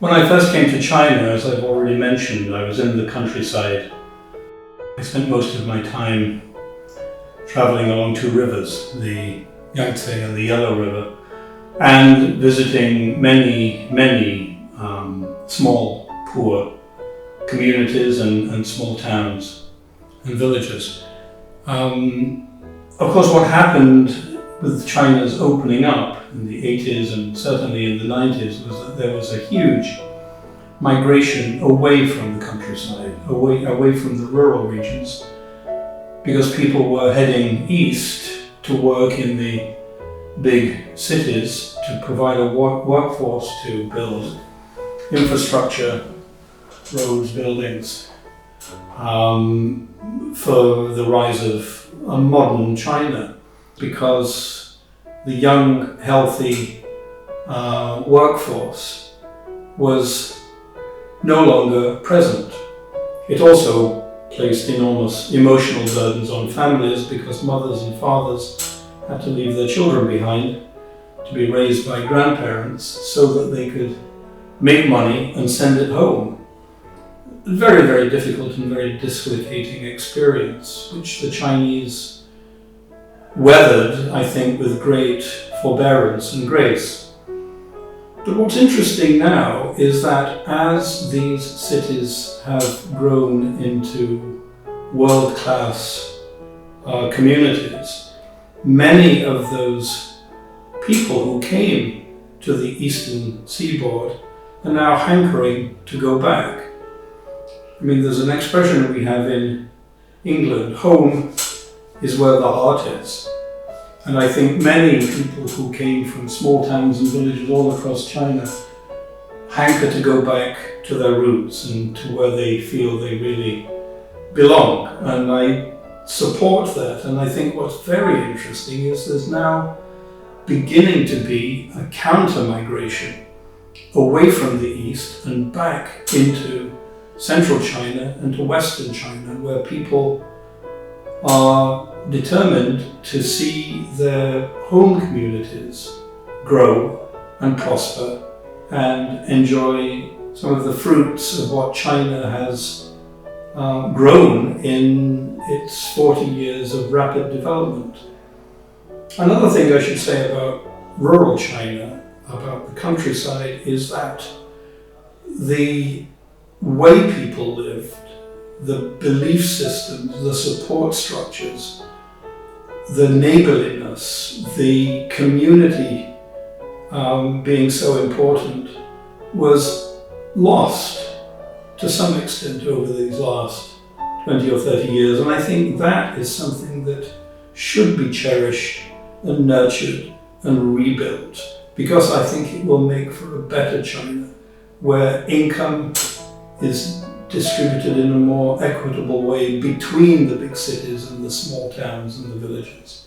When I first came to China, as I've already mentioned, I was in the countryside. I spent most of my time traveling along two rivers, the Yangtze and the Yellow River, and visiting many small, poor communities and small towns and villages. Of course, what happened with China's opening up in the 80s and certainly in the 90s was that there was a huge migration away from the countryside, away from the rural regions, because people were heading east to work in the big cities to provide a workforce to build infrastructure, roads, buildings, for the rise of a modern China, because the young, healthy workforce was no longer present. It also placed enormous emotional burdens on families because mothers and fathers had to leave their children behind to be raised by grandparents so that they could make money and send it home. Very, very difficult and very dislocating experience, which the Chinese weathered, I think, with great forbearance and grace. But what's interesting now is that as these cities have grown into world-class communities, many of those people who came to the eastern seaboard are now hankering to go back. I mean, there's an expression we have in England, home is where the heart is. And I think many people who came from small towns and villages all across China hanker to go back to their roots and to where they feel they really belong. And I support that. And I think what's very interesting is there's now beginning to be a counter-migration away from the east and back into central China and to western China, where people are determined to see their home communities grow and prosper and enjoy some of the fruits of what China has grown in its 40 years of rapid development. Another thing I should say about rural China, about the countryside, is that the way people lived, the belief systems, the support structures, the neighborliness, the community being so important was lost to some extent over these last 20 or 30 years. And I think that is something that should be cherished and nurtured and rebuilt, because I think it will make for a better China, where income is distributed in a more equitable way between the big cities and the small towns and the villages.